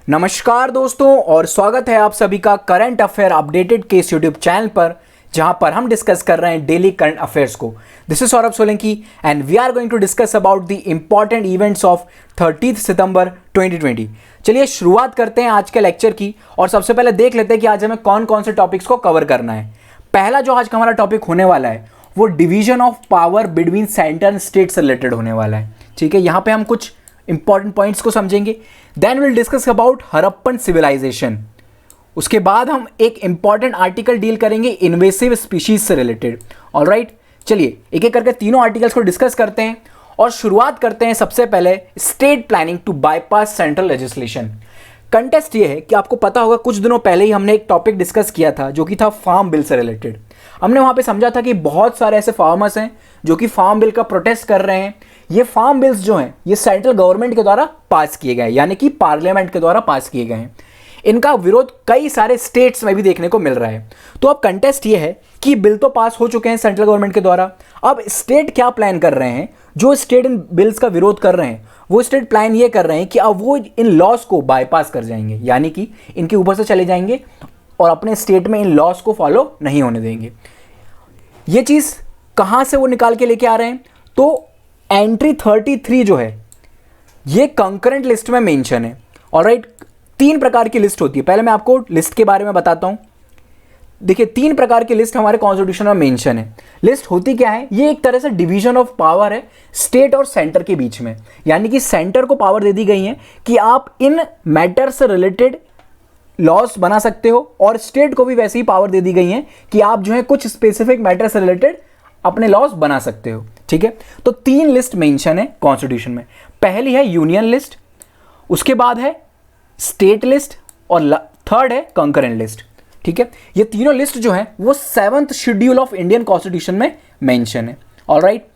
नमस्कार दोस्तों और स्वागत है आप सभी का current affair updated case YouTube channel पर, जहां पर हम डिस्कस कर रहे हैं डेली करंट अफेयर्स को। This is Saurabh Solanki and we are going to discuss about the important events of 30 September 2020। चलिए शुरुआत करते हैं आज के लेक्चर की और सबसे पहले देख लेते हैं कि आज हमें कौन कौन से टॉपिक्स को कवर करना है। पहला जो आज का हमारा टॉपिक होने वाला है वो division of power between centre and state से रिलेटेड होने वाला है। ठीक है, यहाँ पे हम कुछ इंपॉर्टेंट पॉइंट्स को समझेंगे। Then will discuss about Harappan civilisation. उसके बाद हम एक इंपॉर्टेंट आर्टिकल डील करेंगे इन्वेसिव स्पीशीज से रिलेटेड। ऑलराइट, चलिए एक एक करके तीनों आर्टिकल्स को डिस्कस करते हैं और शुरुआत करते हैं सबसे पहले state planning to bypass central legislation. Context ये है कि आपको पता होगा कुछ दिनों पहले ही हमने एक टॉपिक डिस्कस किया था जो कि था फार्म बिल से रिलेटेड। हमने वहां पे समझा था कि बहुत सारे ऐसे फार्मर्स हैं जो कि फार्म बिल का प्रोटेस्ट कर रहे हैं। ये फार्म बिल्स जो हैं ये सेंट्रल गवर्नमेंट के द्वारा पास किए गए, यानी कि पार्लियामेंट के द्वारा पास किए गए हैं। इनका विरोध कई सारे स्टेट्स में भी देखने को मिल रहा है। तो अब कंटेस्ट ये है कि बिल तो पास हो चुके हैं सेंट्रल गवर्नमेंट के द्वारा, अब स्टेट क्या प्लान कर रहे हैं। जो स्टेट इन बिल्स का विरोध कर रहे हैं वो स्टेट प्लान ये कर रहे हैं कि अब वो इन लॉस को बाईपास कर जाएंगे, यानी कि इनके ऊपर से चले जाएंगे और अपने स्टेट में इन लॉस को फॉलो नहीं होने देंगे। ये चीज़ कहाँ से वो निकाल के लेके आ रहे हैं, तो एंट्री 33 जो है ये कंकरेंट लिस्ट में मेंशन है। ऑलराइट, 3 प्रकार की लिस्ट होती है। पहले मैं आपको लिस्ट के बारे में बताता हूं। देखिए 3 प्रकार की लिस्ट हमारे कॉन्स्टिट्यूशन में मेंशन है। लिस्ट होती क्या है, ये एक तरह से डिवीजन ऑफ पावर है स्टेट और सेंटर के बीच में, यानी कि सेंटर को पावर दे दी गई है कि आप इन मैटर से रिलेटेड लॉस बना सकते हो और स्टेट को भी वैसे ही पावर दे दी गई है कि आप जो है कुछ स्पेसिफिक मैटर से रिलेटेड अपने लॉस बना सकते हो। ठीक है, तो 3 लिस्ट मेंशन है कॉन्स्टिट्यूशन में। पहली है यूनियन लिस्ट, उसके बाद है स्टेट लिस्ट और थर्ड है कंकरेंट लिस्ट। ठीक है, ये तीनों लिस्ट जो है वो 7th schedule of Indian constitution में मेंशन है। ऑलराइट,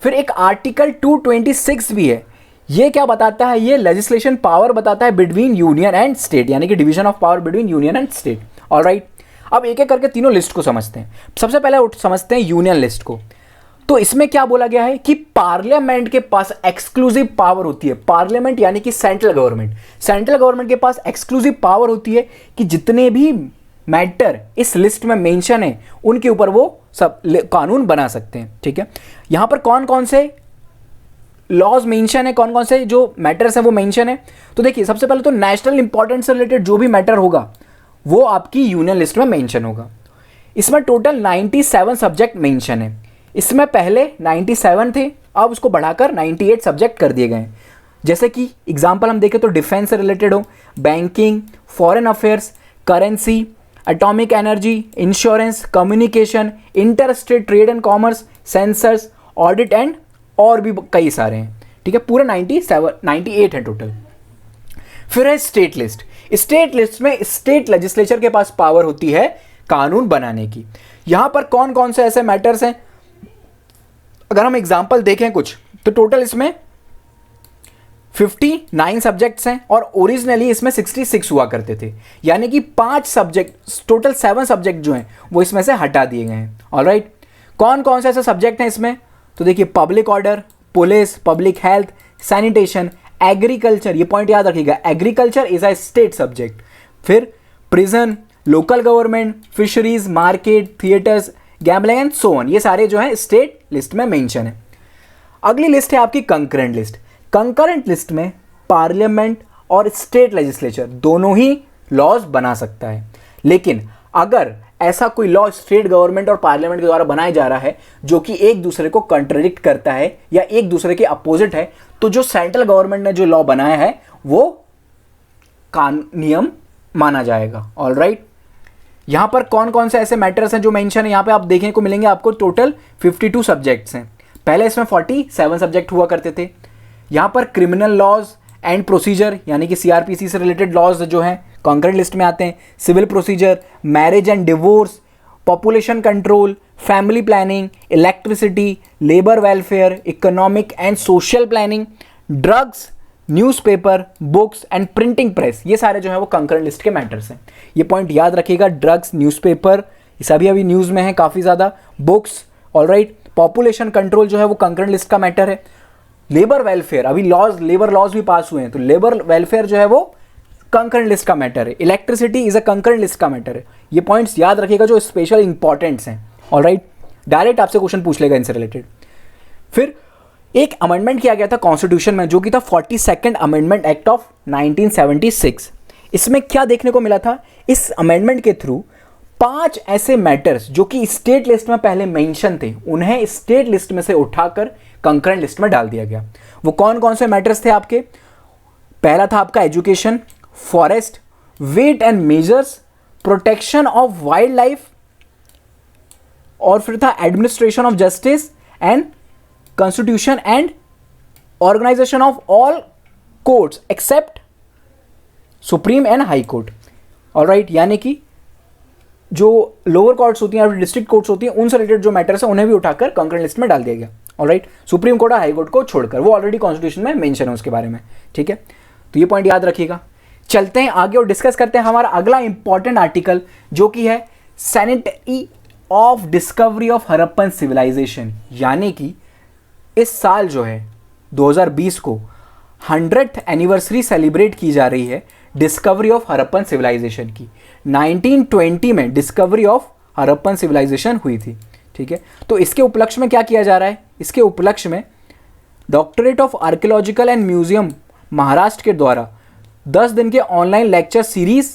फिर एक आर्टिकल 226 भी है। ये क्या बताता है, ये लेजिस्लेशन पावर बताता है बिटवीन यूनियन एंड स्टेट, यानी कि division of power between union and state. Alright, अब एक एक करके तीनों लिस्ट को समझते हैं। सबसे पहले समझते हैं यूनियन लिस्ट को। तो इसमें क्या बोला गया है कि पार्लियामेंट के पास एक्सक्लूसिव पावर होती है। पार्लियामेंट यानी कि सेंट्रल गवर्नमेंट के पास एक्सक्लूसिव पावर होती है कि जितने भी मैटर इस लिस्ट में मेंशन है उनके ऊपर वो सब कानून बना सकते हैं। ठीक है, यहां पर कौन कौन से लॉज मेंशन है, कौन कौन से जो मैटर्स है वो मेंशन है। तो देखिए सबसे पहले तो नेशनल इंपॉर्टेंस से रिलेटेड जो भी मैटर होगा वो आपकी यूनियन लिस्ट में मेंशन होगा। इसमें टोटल 97 सब्जेक्ट मेंशन है। इसमें पहले 97 थे, अब उसको बढ़ाकर 98 सब्जेक्ट कर दिए गए हैं। जैसे कि एग्जांपल हम देखें तो डिफेंस से रिलेटेड हो, banking, foreign affairs, currency, atomic energy, insurance, communication, inter state trade and commerce, sensors, audit and और भी कई सारे हैं। ठीक है, पूरे 98 है टोटल। फिर है स्टेट लिस्ट। स्टेट लिस्ट में स्टेट लेजिस्लेचर के पास पावर होती है कानून बनाने की। यहां पर कौन कौन से ऐसे मैटर्स हैं, अगर हम एग्जांपल देखें कुछ, तो टोटल इसमें 59 सब्जेक्ट्स हैं और ओरिजिनली इसमें 66 हुआ करते थे, यानी कि 5 सब्जेक्ट, टोटल 7 सब्जेक्ट जो हैं वो इसमें से हटा दिए गए हैं। ऑलराइट, कौन कौन से ऐसे सब्जेक्ट हैं इसमें, तो देखिए public order, police, public health, sanitation, agriculture, ये पॉइंट याद रखिएगा, agriculture is a state subject. फिर prison, local government, fisheries, market, theatres, gambling and so on, ये सारे जो है स्टेट लिस्ट में मेंशन है। अगली लिस्ट है आपकी कंकरेंट लिस्ट। कंकरेंट लिस्ट में पार्लियामेंट और स्टेट लेजिस्लेचर दोनों ही लॉज बना सकता है, लेकिन अगर ऐसा कोई लॉ स्टेट गवर्नमेंट और पार्लियामेंट के द्वारा बनाया जा रहा है जो कि एक दूसरे को कंट्राडिक्ट करता है या एक दूसरे के अपोजिट है, तो जो सेंट्रल गवर्नमेंट ने जो लॉ बनाया है वो नियम माना जाएगा। ऑलराइट, यहां पर कौन कौन से ऐसे मैटर्स हैं जो मेंशन है, यहां पे आप देखने को मिलेंगे। आपको टोटल 52 सब्जेक्ट्स हैं। पहले इसमें 47 सब्जेक्ट हुआ करते थे। यहां पर क्रिमिनल लॉज एंड प्रोसीजर यानी कि सीआरपीसी से रिलेटेड लॉज जो हैं कंकरेंट लिस्ट में आते हैं। Civil procedure, marriage and divorce, population control, family planning, electricity, labour welfare, economic and social planning, drugs, newspaper, books and printing press, ये सारे जो है वो कंकरेंट लिस्ट के मैटर्स हैं। ये पॉइंट याद रखिएगा, ड्रग्स, न्यूज़पेपर, ये सभी अभी न्यूज़ में है काफ़ी ज़्यादा, बुक्स। ऑलराइट, पॉपुलेशन कंट्रोल जो है वो कंकरेंट लिस्ट का मैटर है। लेबर वेलफेयर, अभी लॉज, लेबर लॉज भी पास हुए हैं, तो लेबर वेलफेयर जो है वो कंकरेंट लिस्ट का मैटर है, electricity is a concurrent list का मैटर है। ये पॉइंट्स याद रखिएगा जो स्पेशल इंपॉर्टेंट्स हैं। ऑलराइट, डायरेक्ट आपसे क्वेश्चन पूछ लेगा इनसे रिलेटेड। फिर एक अमेंडमेंट किया गया था कॉन्स्टिट्यूशन में, जो कि था 42nd अमेंडमेंट एक्ट ऑफ 1976। इसमें क्या देखने को मिला था, इस अमेंडमेंट के थ्रू 5 ऐसे मैटर्स जो कि स्टेट लिस्ट में पहले मेंशन थे, उन्हें स्टेट लिस्ट में से उठाकर कंकरेंट लिस्ट में डाल दिया गया। वो कौन कौन से मैटर्स थे आपके? पहला था आपका education, forest, weight and measures, protection of wildlife, और फिर था administration of justice and constitution and organisation of all courts except supreme and high court. Alright, यानी कि जो लोअर कोर्ट्स होती हैं या डिस्ट्रिक्ट कोर्ट्स होती हैं, उनसे रिलेटेड जो मैटर्स हैं उन्हें भी उठाकर कंकरेंट लिस्ट में डाल दिया गया। ऑलराइट, सुप्रीम कोर्ट और हाई कोर्ट को छोड़कर, वो ऑलरेडी कॉन्स्टिट्यूशन में मेंशन है उसके बारे में। ठीक है, तो ये पॉइंट याद रखिएगा। चलते हैं आगे और डिस्कस करते हैं हमारा अगला इंपॉर्टेंट आर्टिकल, जो कि है centenary of discovery of Harappan civilisation. यानी कि इस साल जो है 2020 को 100th एनिवर्सरी सेलिब्रेट की जा रही है डिस्कवरी ऑफ हड़प्पन सिविलाइजेशन की। 1920 में डिस्कवरी ऑफ हड़प्पन सिविलाइजेशन हुई थी। ठीक है, तो इसके उपलक्ष्य में क्या किया जा रहा है? इसके उपलक्ष्य में doctorate of archaeological and museum Maharashtra के द्वारा 10 दिन के ऑनलाइन लेक्चर सीरीज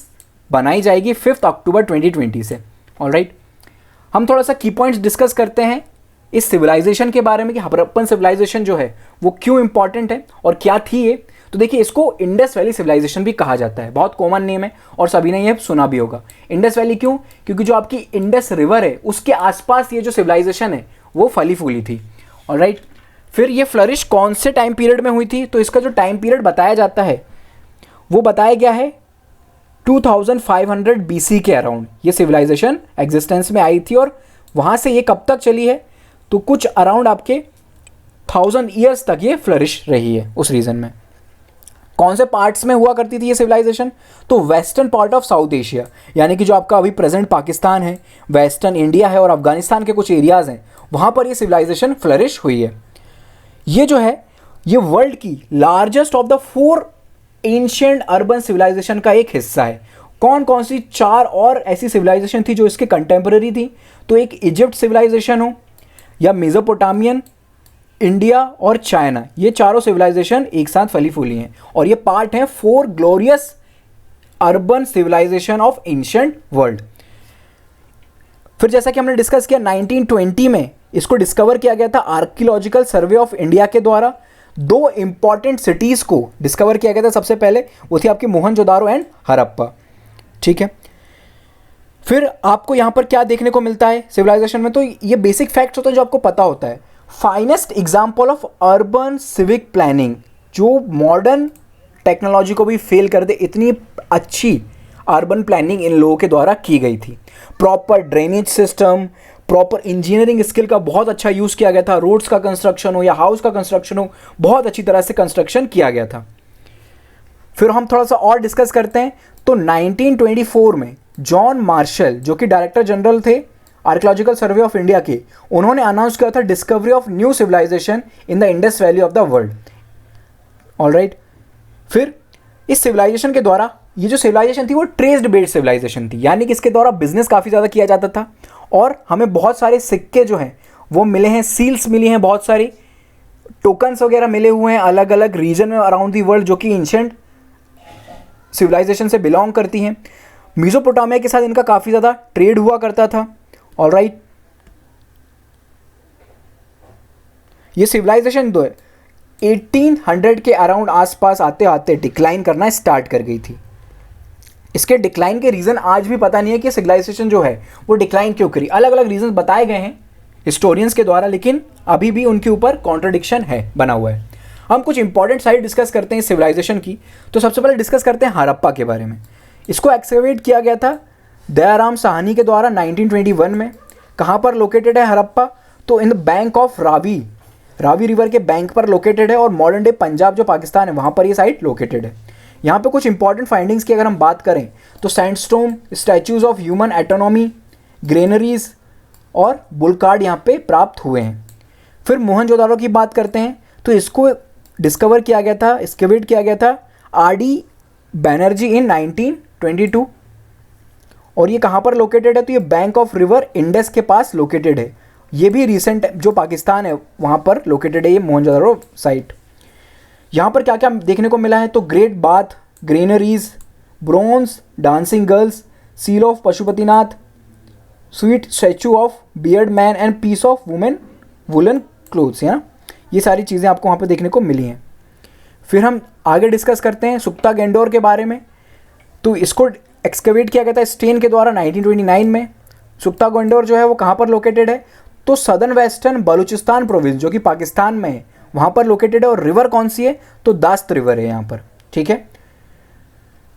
बनाई जाएगी 5 अक्टूबर 2020 से। ऑलराइट, हम थोड़ा सा की पॉइंट्स डिस्कस करते हैं इस सिविलाइजेशन के बारे में कि हड़प्पन सिविलाइजेशन जो है वो क्यों इंपॉर्टेंट है और क्या थी ये। तो देखिए, इसको इंडस वैली सिविलाइजेशन भी कहा जाता है, बहुत कॉमन नेम है और सभी ने ये सुना भी होगा। इंडस वैली क्यों? क्योंकि जो आपकी इंडस रिवर है उसके आसपास ये जो सिविलाइजेशन है वो फली फूली थी। ऑलराइट, फिर ये फ्लरिश कौन से टाइम पीरियड में हुई थी? तो इसका जो टाइम पीरियड बताया जाता है वो बताया गया है 2500 BC के अराउंड ये सिविलाइजेशन एग्जिस्टेंस में आई थी, और वहाँ से ये कब तक चली है? तो कुछ अराउंड आपके 1000 ईयर्स तक ये फ्लरिश रही है उस रीजन में। कौन से पार्ट्स में हुआ करती थी ये सिविलाइजेशन? तो western part of south Asia, यानी कि जो आपका अभी प्रेजेंट पाकिस्तान है, वेस्टर्न इंडिया है और अफगानिस्तान के कुछ एरियाज़ हैं, वहाँ पर ये सिविलाइजेशन फ्लरिश हुई है। ये जो है ये वर्ल्ड की largest of the 4 ancient urban civilisation का एक हिस्सा है। कौन कौन सी 4 और ऐसी सिविलाइजेशन थी जो इसके कंटेम्पररी थी? तो एक इजिप्ट सिविलाइजेशन हो, या मेसोपोटामियन, इंडिया और चाइना, ये चारों सिविलाइजेशन एक साथ फली फूली हैं और ये पार्ट हैं 4 glorious urban civilisation of ancient world. फिर जैसा कि हमने डिस्कस किया 1920 में इसको डिस्कवर किया गया था आर्कियोलॉजिकल सर्वे ऑफ इंडिया के द्वारा। 2 इंपॉर्टेंट सिटीज़ को डिस्कवर किया गया था सबसे पहले, वो थी आपकी मोहनजोदारो एंड हड़प्पा। ठीक है, फिर आपको यहाँ पर क्या देखने को मिलता है सिविलाइजेशन में? तो ये बेसिक फैक्ट्स होते हैं जो आपको पता होता है। Finest example of urban civic planning, जो मॉडर्न टेक्नोलॉजी को भी फेल कर दे, इतनी अच्छी अर्बन प्लानिंग इन लोगों के द्वारा की गई थी। Proper drainage system, proper engineering skill का बहुत अच्छा यूज़ किया गया था। रोड्स का कंस्ट्रक्शन हो या हाउस का कंस्ट्रक्शन हो, बहुत अच्छी तरह से कंस्ट्रक्शन किया गया था। फिर हम थोड़ा सा और डिस्कस करते हैं। तो 1924 में जॉन मार्शल, जो कि डायरेक्टर जनरल थे आर्कियोलॉजिकल सर्वे ऑफ इंडिया के, उन्होंने अनाउंस किया था discovery of new civilisation in the Indus valley of the world. Alright, फिर इस सिविलाइजेशन के द्वारा, ये जो सिविलाइजेशन थी वो ट्रेस्ड बेस्ड सिविलाइजेशन थी, यानी कि इसके द्वारा बिजनेस काफ़ी ज़्यादा किया जाता था और हमें बहुत सारे सिक्के जो हैं वो मिले हैं, सील्स मिली हैं, बहुत सारी टोकन्स वगैरह मिले हुए हैं अलग अलग रीजन में अराउंड दी वर्ल्ड, जो कि एंशिएंट सिविलाइजेशन से बिलोंग करती हैं। मेसोपोटामिया के साथ इनका काफ़ी ज़्यादा ट्रेड हुआ करता था। ऑलराइट, ये सिविलाइजेशन 1800 के अराउंड आसपास आते आते डिक्लाइन करना स्टार्ट कर गई थी। इसके डिक्लाइन के रीज़न आज भी पता नहीं है कि सिविलाइजेशन जो है वो डिक्लाइन क्यों करी। अलग अलग रीजन बताए गए हैं हिस्टोरियंस के द्वारा, लेकिन अभी भी उनके ऊपर कॉन्ट्रडिक्शन है, बना हुआ है। हम कुछ इंपॉर्टेंट साइट डिस्कस करते हैं सिविलाइजेशन की। तो सबसे पहले डिस्कस करते हैं हड़प्पा के बारे में। इसको एक्सकेवेट किया गया था दयाराम साहनी के द्वारा 1921 में। कहाँ पर लोकेटेड है हड़प्पा? तो in the bank of Ravi river के बैंक पर लोकेटेड है और मॉडर्न डे पंजाब जो पाकिस्तान है वहाँ पर ये साइट लोकेटेड है। यहाँ पे कुछ इंपॉर्टेंट फाइंडिंग्स की अगर हम बात करें तो sandstone, statues of human autonomy, granaries और बुलकार्ड यहाँ पे प्राप्त हुए हैं। फिर मोहनजोदारो की बात करते हैं तो इसको डिस्कवर किया गया था, एक्सकेवेट किया गया था RD बैनर्जी इन 1922। और ये कहाँ पर लोकेटेड है, तो ये बैंक ऑफ रिवर इंडस के पास लोकेटेड है। ये भी रिसेंट जो पाकिस्तान है वहाँ पर लोकेटेड है ये मोहनजोदड़ो साइट। यहाँ पर क्या क्या देखने को मिला है, तो great bath, granaries, bronze dancing girls, seal of Pashupatinath, sweet statue of beard man and piece of women woollen clothes, है ना, ये सारी चीज़ें आपको वहाँ पर देखने को मिली हैं। फिर हम आगे डिस्कस करते हैं सुक्ता गेंडोर के बारे में। तो इसको एक्सकवेट किया गया था स्टेन के द्वारा 1929 में। सुक्ता गेंडोर जो है वो कहाँ पर लोकेटेड है, तो सदर्न वेस्टर्न बलूचिस्तान प्रोविंस जो कि पाकिस्तान में है वहाँ पर लोकेटेड है। और रिवर कौन सी है, तो दास्त रिवर है यहाँ पर, ठीक है।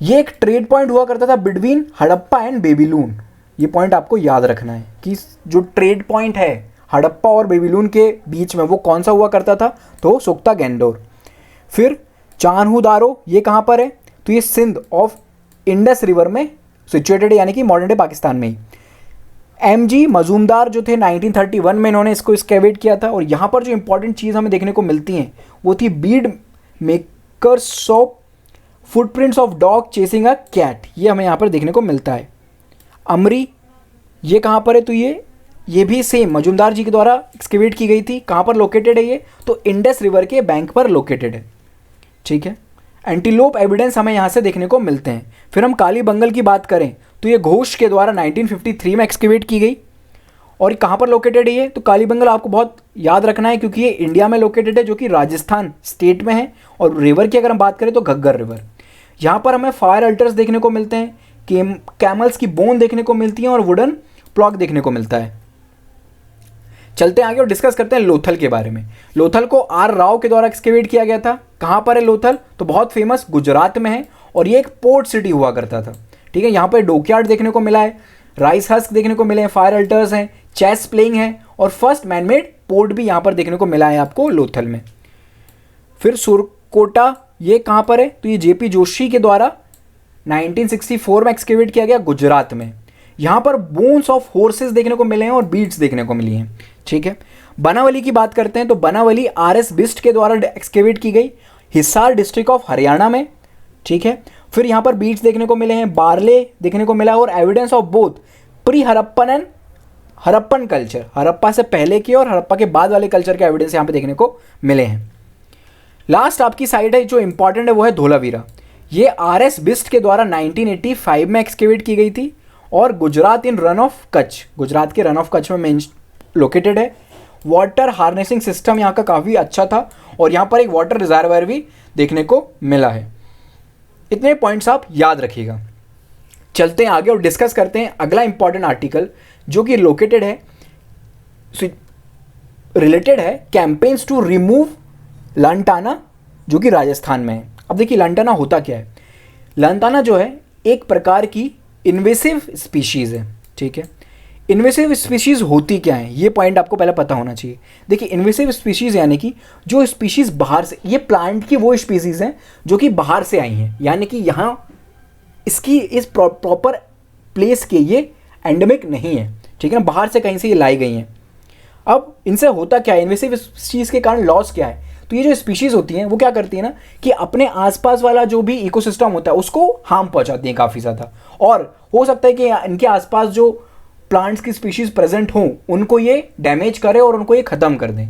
ये एक ट्रेड पॉइंट हुआ करता था बिटवीन हड़प्पा एंड बेबीलोन। ये पॉइंट आपको याद रखना है कि जो ट्रेड पॉइंट है हड़प्पा और बेबीलोन के बीच में वो कौन सा हुआ करता था, तो सुक्ता गेंडोर। फिर चान्हू दारो ये कहाँ पर है, तो ये सिंध ऑफ इंडस रिवर में सिचुएटेड है, यानी कि मॉडर्न डे पाकिस्तान में ही। एमजी मजूमदार जो थे 1931 में इन्होंने इसको एक्सकेवेट किया था। और यहाँ पर जो इंपॉर्टेंट चीज़ हमें देखने को मिलती हैं वो थी bead makers of footprints of dog chasing a cat, ये हमें यहाँ पर देखने को मिलता है। अमरी ये कहाँ पर है, तो ये भी सेम मजूमदार जी के द्वारा एक्सकेवेट की गई थी। कहाँ पर लोकेटेड है ये, तो इंडस रिवर के बैंक पर लोकेटेड है, ठीक है। एंटीलोप एविडेंस हमें यहाँ से देखने को मिलते हैं। फिर हम काली बंगल की बात करें तो ये घोष के द्वारा 1953 में एक्सकेवेट की गई। और कहाँ पर लोकेटेड है ये, तो काली बंगल आपको बहुत याद रखना है क्योंकि ये इंडिया में लोकेटेड है जो कि राजस्थान स्टेट में है। और रिवर की अगर हम बात करें तो घग्गर रिवर। यहाँ पर हमें फायर अल्टर्स देखने को मिलते हैं, कैमल्स की बोन देखने को मिलती है और वुडन प्लॉक देखने को मिलता है। चलते हैं आगे और डिस्कस करते हैं लोथल के बारे में। लोथल को आर राव के द्वारा एक्सकेवेट किया गया था। कहाँ पर है लोथल, तो बहुत फेमस गुजरात में है और ये एक पोर्ट सिटी हुआ करता था, ठीक है। यहाँ पर डॉकयार्ड देखने को मिला है, राइस हस्क देखने को मिले हैं, फायर अल्टर्स हैं, चेस प्लेइंग है और फर्स्ट मैनमेड पोर्ट भी यहाँ पर देखने को मिला है आपको लोथल में। फिर सुरकोटा ये कहाँ पर है, तो ये जेपी जोशी के द्वारा 1964 में एक्सकेवेट किया गया गुजरात में। यहाँ पर बोन्स ऑफ हॉर्सेस देखने को मिले हैं और बीट्स देखने को मिली हैं, ठीक है। बनावली की बात करते हैं तो बनावली आरएस बिस्ट के द्वारा एक्सकेवेट की गई हिसार डिस्ट्रिक्ट ऑफ हरियाणा में, ठीक है। फिर यहाँ पर बीट्स देखने को मिले हैं, बारले देखने को मिला और evidence of both pre Harappan and Harappan culture, Harappa से पहले के और हड़प्पा के बाद वाले कल्चर के एविडेंस यहाँ पे देखने को मिले हैं। लास्ट आपकी साइड है जो इंपॉर्टेंट है वो है धोलावीरा। ये आरएस बिस्ट के द्वारा 1985 में एक्सकेवेट की गई थी और गुजरात इन रन ऑफ कच्छ, गुजरात के रन ऑफ कच्छ में लोकेटेड है। वाटर हार्नेसिंग सिस्टम यहाँ का काफ़ी अच्छा था और यहाँ पर एक वाटर रिजर्वायर भी देखने को मिला है। इतने पॉइंट्स आप याद रखिएगा। चलते हैं आगे और डिस्कस करते हैं अगला इंपॉर्टेंट आर्टिकल जो कि लोकेटेड है, रिलेटेड है कैंपेन्स टू रिमूव लंटाना जो कि राजस्थान में है। अब देखिए लंटाना होता क्या है, लंटाना जो है एक प्रकार की इन्वेसिव स्पीशीज़ है, ठीक है। इन्वेसिव स्पीशीज़ होती क्या है ये पॉइंट आपको पहले पता होना चाहिए। देखिए इन्वेसिव स्पीशीज़ यानी कि जो स्पीशीज़ बाहर से, ये प्लांट की वो स्पीशीज़ हैं जो कि बाहर से आई हैं, यानी कि यहाँ इसकी इस प्रॉपर प्लेस के ये एंडेमिक नहीं है, ठीक है ना, बाहर से कहीं से ये लाई गई हैं। अब इनसे होता क्या है, इन्वेसिव स्पीशीज़ के कारण लॉस क्या है, तो ये जो स्पीशीज़ होती हैं वो क्या करती है ना कि अपने आसपास वाला जो भी इकोसिस्टम होता है उसको हार्म पहुंचाती हैं काफ़ी ज़्यादा। और हो सकता है कि इनके आसपास जो प्लांट्स की स्पीशीज़ प्रेजेंट हों उनको ये डैमेज करे और उनको ये ख़त्म कर दें,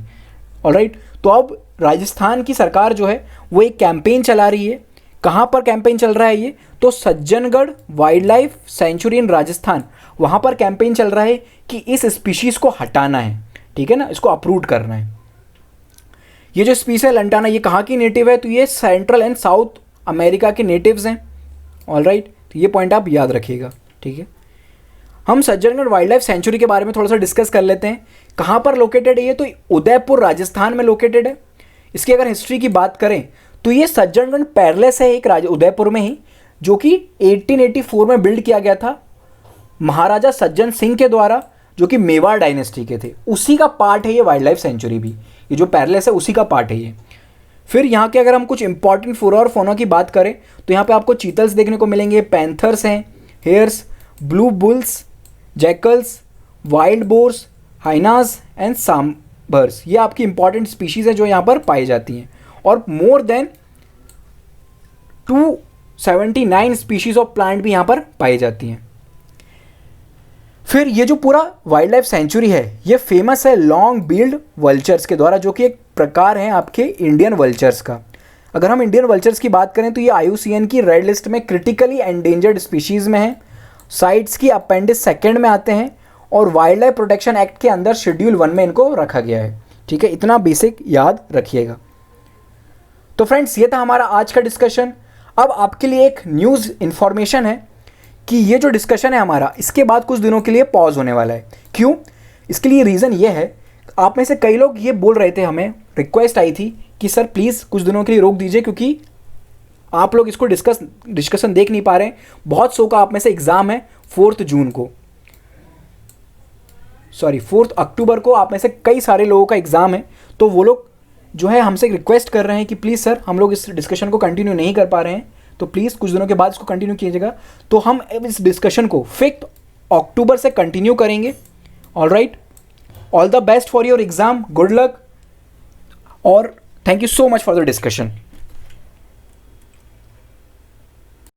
ऑलराइट। तो अब राजस्थान की सरकार जो है वो एक कैंपेन चला रही है। कहाँ पर कैंपेन चल रहा है ये, तो सज्जनगढ़ वाइल्ड लाइफ सेंचुरी इन राजस्थान, वहाँ पर कैंपेन चल रहा है कि इस स्पीशीज़ को हटाना है, ठीक है ना, इसको अप्रूव करना है। ये जो स्पीशीज है लंटाना ये कहाँ की नेटिव है, तो ये सेंट्रल एंड साउथ अमेरिका के नेटिव्स हैं, ऑलराइट। तो ये पॉइंट आप याद रखिएगा, ठीक है। हम सज्जनगढ़ वाइल्ड लाइफ सेंचुरी के बारे में थोड़ा सा डिस्कस कर लेते हैं। कहाँ पर लोकेटेड है ये, तो उदयपुर राजस्थान में लोकेटेड है। इसकी अगर हिस्ट्री की बात करें तो ये सज्जनगढ़ पैलेस है एक उदयपुर में ही, जो कि 1884 में बिल्ड किया गया था महाराजा सज्जन सिंह के द्वारा, जो कि मेवाड़ डायनेस्टी के थे। उसी का पार्ट है ये वाइल्ड लाइफ सेंचुरी भी, ये जो पैलेस है उसी का पार्ट है ये। फिर यहाँ के अगर हम कुछ इंपॉर्टेंट फ्लोरा और फौना की बात करें तो यहाँ पे आपको चीतल्स देखने को मिलेंगे, पैंथर्स हैं, hares, blue bulls, jackals, wild boars, hyenas and sambars, ये आपकी इंपॉर्टेंट स्पीशीज़ है जो यहाँ पर पाई जाती हैं। और more than 79 species of plant भी यहाँ पर पाई जाती हैं। फिर ये जो पूरा वाइल्ड लाइफ सेंचुरी है ये फेमस है लॉन्ग बिल्ड वल्चर्स के द्वारा, जो कि एक प्रकार है आपके इंडियन वल्चर्स का। अगर हम इंडियन वल्चर्स की बात करें तो ये IUCN की रेड लिस्ट में क्रिटिकली एंडेंजर्ड स्पीशीज़ में है, साइट्स की अपेंडिक्स 2 में आते हैं और वाइल्ड लाइफ प्रोटेक्शन एक्ट के अंदर शेड्यूल 1 में इनको रखा गया है। ठीक है, इतना बेसिक याद रखिएगा। तो फ्रेंड्स ये था हमारा आज का डिस्कशन। अब आपके लिए एक न्यूज़ इन्फॉर्मेशन है कि ये जो डिस्कशन है हमारा इसके बाद कुछ दिनों के लिए पॉज होने वाला है। क्यों? इसके लिए रीज़न ये है, आप में से कई लोग ये बोल रहे थे, हमें रिक्वेस्ट आई थी कि सर प्लीज़ कुछ दिनों के लिए रोक दीजिए क्योंकि आप लोग इसको डिस्कशन देख नहीं पा रहे हैं। बहुत सौ का आप में से एग्ज़ाम है 4 जून को, सॉरी 4 अक्टूबर को आप में से कई सारे लोगों का एग्ज़ाम है। तो वो लोग जो है हमसे रिक्वेस्ट कर रहे हैं कि प्लीज़ सर हम लोग इस डिस्कशन को कंटिन्यू नहीं कर पा रहे हैं, तो प्लीज़ कुछ दिनों के बाद इसको कंटिन्यू कीजिएगा। तो हम इस डिस्कशन को 5 अक्टूबर से कंटिन्यू करेंगे। All right, all the best for your exam, good luck और thank you so much for the discussion.